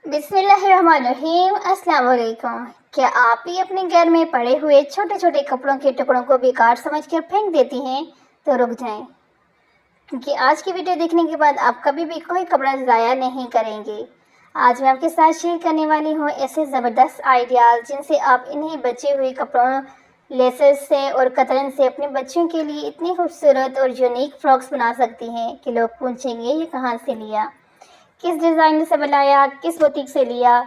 बिस्मिल्लाहिर्रहमानिर्रहीम। अस्सलाम वालेकुम। क्या आप भी अपने घर में पड़े हुए छोटे छोटे कपड़ों के टुकड़ों को बेकार समझकर फेंक देती हैं? तो रुक जाएं, क्योंकि आज की वीडियो देखने के बाद आप कभी भी कोई कपड़ा ज़ाया नहीं करेंगे। आज मैं आपके साथ शेयर करने वाली हूँ ऐसे ज़बरदस्त आइडियाज़ जिनसे आप इन्हीं बचे हुए कपड़ों, लेसेस से और कतरन से अपने बच्चों के लिए इतनी खूबसूरत और यूनिक फ्रॉक्स बना सकती हैं कि लोग पूछेंगे ये कहाँ से लिया, किस डिज़ाइन से बनाया, किस बुटीक से लिया।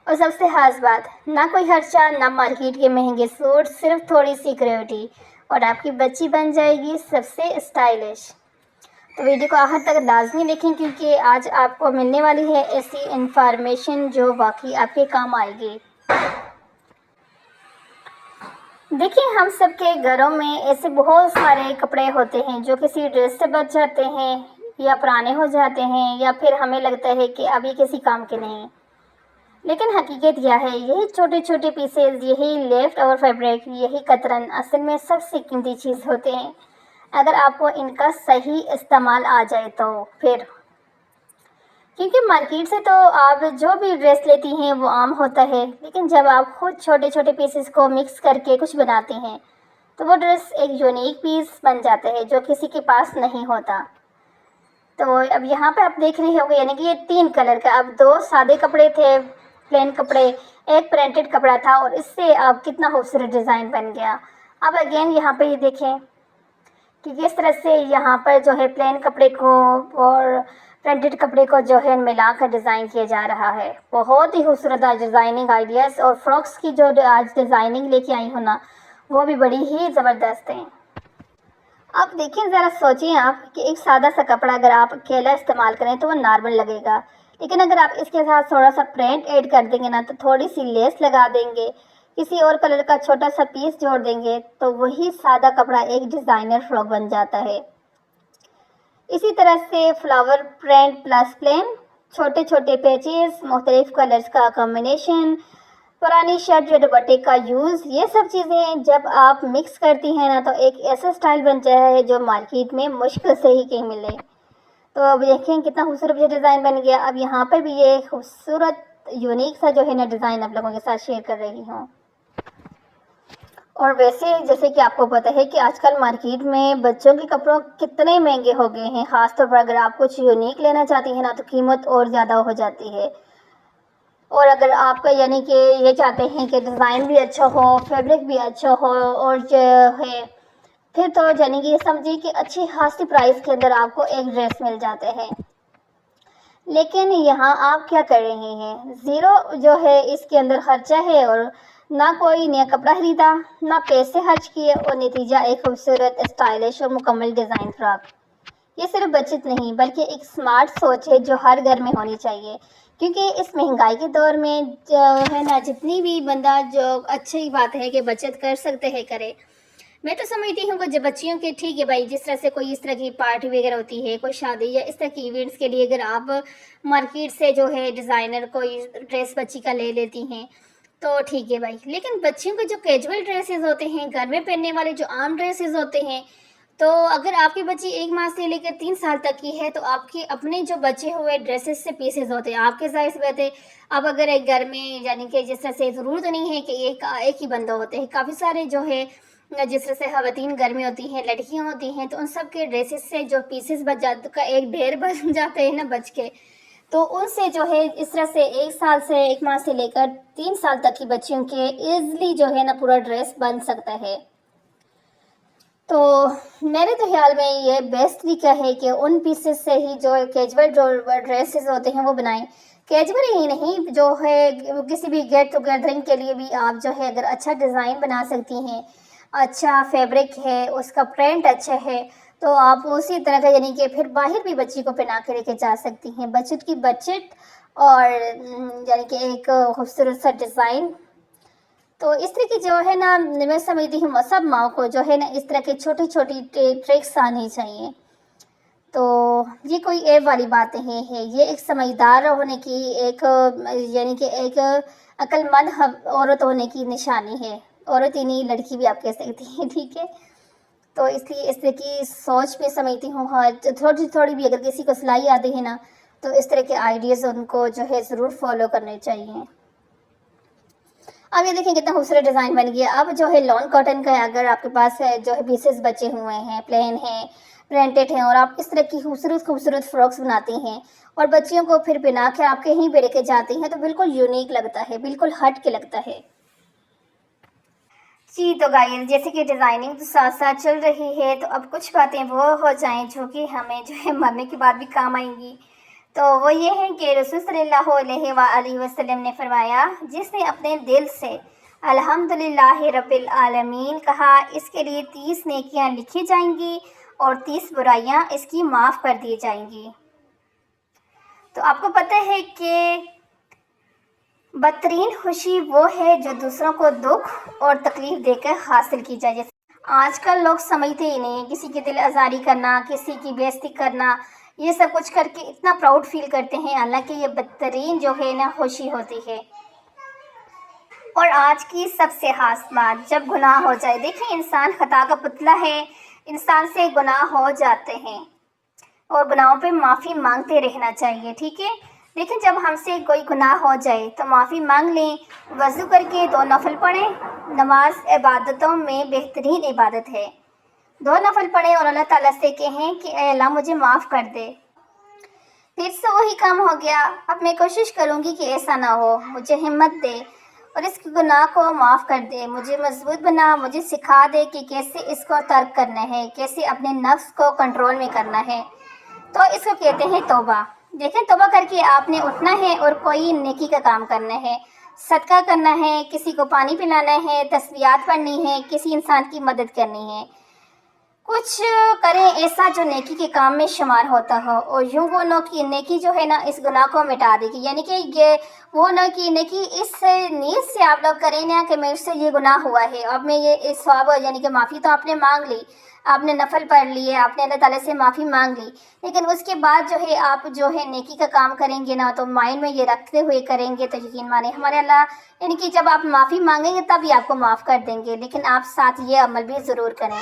और सबसे खास बात, ना कोई खर्चा, ना मार्केट के महंगे सूट, सिर्फ थोड़ी सी क्रिएटिविटी और आपकी बच्ची बन जाएगी सबसे स्टाइलिश। तो वीडियो को आखिर तक लाजमी देखें, क्योंकि आज आपको मिलने वाली है ऐसी इंफॉर्मेशन जो वाकई आपके काम आएगी। देखिए, हम सबके घरों में ऐसे बहुत सारे कपड़े होते हैं जो किसी ड्रेस से बच जाते हैं या पुराने हो जाते हैं, या फिर हमें लगता है कि अब ये किसी काम के नहीं। लेकिन हकीकत क्या है, यही छोटे छोटे पीसेस, यही लेफ्ट ओवर फैब्रिक, यही कतरन असल में सबसे कीमती चीज़ होते हैं अगर आपको इनका सही इस्तेमाल आ जाए तो। फिर क्योंकि मार्केट से तो आप जो भी ड्रेस लेती हैं वो आम होता है, लेकिन जब आप खुद छोटे छोटे पीसेस को मिक्स करके कुछ बनाती हैं तो वो ड्रेस एक यूनिक पीस बन जाता है जो किसी के पास नहीं होता। तो अब यहाँ पे आप देख रहे होंगे, यानी कि ये 3 कलर का, अब 2 सादे कपड़े थे, प्लेन कपड़े, एक प्रिंटेड कपड़ा था, और इससे अब कितना खूबसूरत डिज़ाइन बन गया। अब अगेन यहाँ पे ये देखें कि किस तरह से यहाँ पर जो है प्लेन कपड़े को और प्रिंटेड कपड़े को जो है मिलाकर डिज़ाइन किया जा रहा है। बहुत ही खूबसूरत आज डिज़ाइनिंग आइडियाज़ और फ्रॉक्स की जो आज डिज़ाइनिंग लेके आई हूँ ना, वो भी बड़ी ही ज़बरदस्त हैं। अब देखिए, ज़रा सोचिए आप कि एक सादा सा कपड़ा अगर आप अकेला इस्तेमाल करें तो वो नॉर्मल लगेगा, लेकिन अगर आप इसके साथ थोड़ा सा प्रिंट ऐड कर देंगे ना, तो थोड़ी सी लेस लगा देंगे, किसी और कलर का छोटा सा पीस जोड़ देंगे, तो वही सादा कपड़ा एक डिज़ाइनर फ्रॉक बन जाता है। इसी तरह से फ्लावर प्रिंट प्लस प्लेन, छोटे छोटे पैचेस, मुख्तलिफ कलर्स का कॉम्बिनेशन, पुरानी शर्ट या दुपट्टे का यूज़, ये सब चीज़ें जब आप मिक्स करती हैं ना, तो एक ऐसा स्टाइल बन जाता है जो मार्केट में मुश्किल से ही कहीं मिले। तो अब देखें कितना खूबसूरत ये डिज़ाइन बन गया। अब यहाँ पर भी ये खूबसूरत यूनिक सा जो है ना डिज़ाइन आप लोगों के साथ शेयर कर रही हूँ। और वैसे जैसे कि आपको पता है कि आजकल मार्केट में बच्चों के कपड़ों कितने महंगे हो गए हैं। ख़ास तौर पर अगर आप कुछ यूनिक लेना चाहती हैं ना, तो कीमत और ज़्यादा हो जाती है। और अगर आपका यानी कि ये चाहते हैं कि डिज़ाइन भी अच्छा हो, फैब्रिक भी अच्छा हो, और जो है फिर तो यानी कि ये समझिए कि अच्छी खासी प्राइस के अंदर आपको एक ड्रेस मिल जाते हैं। लेकिन यहाँ आप क्या कर रहे हैं, ज़ीरो जो है इसके अंदर खर्चा है, और ना कोई नया कपड़ा खरीदा, ना पैसे खर्च किए, और नतीजा एक खूबसूरत स्टाइलिश और मुकम्मल डिज़ाइन फ्रॉक। ये सिर्फ बचत नहीं, बल्कि एक स्मार्ट सोच है जो हर घर में होनी चाहिए, क्योंकि इस महंगाई के दौर में जो है ना, जितनी भी बंदा जो अच्छी बात है कि बचत कर सकते हैं करे। मैं तो समझती हूँ कि जब बच्चियों के, ठीक है भाई, जिस तरह से कोई इस तरह की पार्टी वगैरह होती है, कोई शादी या इस तरह की इवेंट्स के लिए अगर आप मार्केट से जो है डिज़ाइनर कोई ड्रेस बच्ची का ले लेती हैं तो ठीक है भाई, लेकिन बच्चियों के जो कैजुअल ड्रेसेस होते हैं, घर में पहनने वाले जो आम ड्रेसेस होते हैं, तो अगर आपकी बच्ची 1 माह से लेकर 3 साल तक की है तो आपके अपने जो बचे हुए ड्रेसेस से पीसेस होते हैं आपके, जाहिर सी बात है। अब अगर एक घर में यानी कि जिस तरह से ज़रूरत नहीं है कि एक ही बंदा होते हैं, काफ़ी सारे जो है जिस तरह से ख़वातीन घर में होती हैं, लड़कियां होती हैं, तो उन सब के ड्रेसेस से जो पीसेस बच जाते का एक ढेर बन जाते हैं ना बच के, तो उनसे जो है इस तरह से 1 साल से 1 माह से लेकर 3 साल तक की बच्चियों के ईज़िली जो है ना पूरा ड्रेस बन सकता है। तो मेरे तो ख्याल में ये बेस्ट तरीका है कि उन पीसेस से ही जो कैजुअल जो ड्रेसेस होते हैं वो बनाएं। कैजुअल ही नहीं, जो है किसी भी गेट टुगेदरिंग के लिए भी आप जो है अगर अच्छा डिज़ाइन बना सकती हैं, अच्छा फैब्रिक है, उसका प्रिंट अच्छा है, तो आप उसी तरह का यानी कि फिर बाहर भी बच्ची को पहना के लेके जा सकती हैं। बचत की बचत, और यानी कि एक खूबसूरत सा डिज़ाइन। तो इस तरह की जो है ना, मैं समझती हूँ सब माँ को जो है ना इस तरह की छोटी छोटी ट्रिक्स आनी चाहिए। तो ये कोई ऐब वाली बात नहीं है, ये एक समझदार होने की, एक यानी कि एक अक्लमंद औरत होने की निशानी है। औरत ही नहीं, लड़की भी आप कह सकती हैं, ठीक है। तो इसलिए इस तरह की सोच में समझती हूँ, हाँ, थोड़ी थोड़ी भी अगर किसी को सिलाई आती है ना, تو اس طرح کے آئیڈیاز ان کو جو ہے ضرور فالو کرنے چاہیے. اب یہ دیکھیں کتنا خوبصورت ڈیزائن بن گیا. اب جو ہے لان کاٹن کا ہے، اگر آپ کے پاس ہے جو ہے پیسز بچے ہوئے ہیں، پلین ہیں، پرنٹڈ ہیں، اور آپ اس طرح کی خوبصورت فراکس بناتی ہیں اور بچیوں کو پھر بنا کے آپ کہیں بھی لے کے جاتی ہیں تو بالکل یونیک لگتا ہے، بالکل ہٹ کے لگتا ہے. جی تو گائز، جیسے کہ ڈیزائننگ تو ساتھ ساتھ چل رہی ہے، تو اب کچھ باتیں وہ ہو جائیں جو کہ ہمیں جو ہے مرنے کے بعد بھی کام آئیں گی. تو وہ یہ ہے کہ رسول صلی اللہ علیہ وآلہ وسلم نے فرمایا، جس نے اپنے دل سے الحمدللہ رب العالمین کہا، اس کے لیے 30 نیکیاں لکھی جائیں گی اور 30 برائیاں اس کی معاف کر دی جائیں گی. تو آپ کو پتہ ہے کہ بدترین خوشی وہ ہے جو دوسروں کو دکھ اور تکلیف دے کر حاصل کی جائے. جیسے آج کل لوگ سمجھتے ہی نہیں، کسی کی دل آزاری کرنا، کسی کی بے عزتی کرنا، یہ سب کچھ کر کے اتنا پراؤڈ فیل کرتے ہیں، حالانکہ یہ بدترین جو ہے نا خوشی ہوتی ہے. اور آج کی سب سے خاص بات، جب گناہ ہو جائے، دیکھیں انسان خطا کا پتلا ہے، انسان سے گناہ ہو جاتے ہیں اور گناہوں پہ معافی مانگتے رہنا چاہیے، ٹھیک ہے. لیکن جب ہم سے کوئی گناہ ہو جائے تو معافی مانگ لیں، وضو کر کے 2 نفل پڑھیں. نماز عبادتوں میں بہترین عبادت ہے. 2 نفل پڑھیں اور اللہ تعالیٰ سے کہیں کہ اے اللہ مجھے معاف کر دے. پھر سے وہی کام ہو گیا. اب میں کوشش کروں گی کہ ایسا نہ ہو. مجھے ہمت دے اور اس گناہ کو معاف کر دے. مجھے مضبوط بنا، مجھے سکھا دے کہ کیسے اس کو ترک کرنا ہے، کیسے اپنے نفس کو کنٹرول میں کرنا ہے. تو اس کو کہتے ہیں توبہ. دیکھیں توبہ کر کے آپ نے اٹھنا ہے اور کوئی نیکی کا کام کرنا ہے، صدقہ کرنا ہے، کسی کو پانی پلانا ہے، تسبیحات پڑھنی ہے، کسی انسان کی مدد کرنی ہے. کچھ کریں ایسا جو نیکی کے کام میں شمار ہوتا ہو، اور یوں وہ نیکی جو ہے نا اس گناہ کو مٹا دے گی. یعنی کہ یہ وہ نیکی اس نیت سے آپ لوگ کریں نا کہ میں اس سے یہ گناہ ہوا ہے، اب میں یہ ثواب یعنی کہ معافی تو آپ نے مانگ لی، آپ نے نفل پڑھ لیے، آپ نے اللہ تعالیٰ سے معافی مانگ لی، لیکن اس کے بعد جو ہے آپ جو ہے نیکی کا کام کریں گے نا تو مائنڈ میں یہ رکھتے ہوئے کریں گے تو یقین مانیں ہمارے اللہ یعنی کہ جب آپ معافی مانگیں گے تب ہی آپ کو معاف کر دیں گے. لیکن آپ ساتھ یہ عمل بھی ضرور کریں.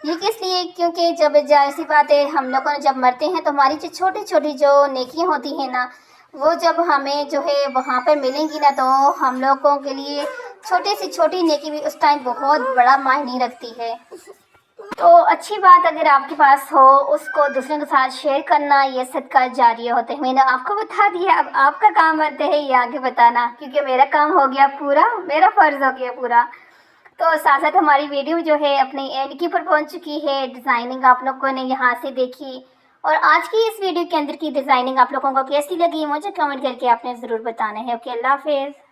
یہ کس لیے؟ کیونکہ جب ایسی بات ہے ہم لوگوں جب مرتے ہیں تو ہماری جو چھوٹی چھوٹی جو نیکیاں ہوتی ہیں نا وہ جب ہمیں جو ہے وہاں پہ ملیں گی نا تو ہم لوگوں کے لیے چھوٹی سی چھوٹی نیکی بھی اس ٹائم بہت بڑا معنی رکھتی ہے. تو اچھی بات اگر آپ کے پاس ہو اس کو دوسروں کے ساتھ شیئر کرنا، یہ صدقہ جاریہ ہوتے ہیں. میں نے آپ کو بتا دیا، اب آپ کا کام آتے ہے یہ آگے بتانا، کیونکہ میرا کام ہو گیا پورا، میرا فرض ہو گیا پورا. تو ساتھ ساتھ ہماری ویڈیو جو ہے اپنی اینڈ کی پر پہنچ چکی ہے. ڈیزائننگ آپ لوگوں نے یہاں سے دیکھی، اور آج کی اس ویڈیو کے اندر کی ڈیزائننگ آپ لوگوں کو کیسی لگی مجھے کمنٹ کر کے آپ نے ضرور بتانا ہے. اوکے، اللہ حافظ.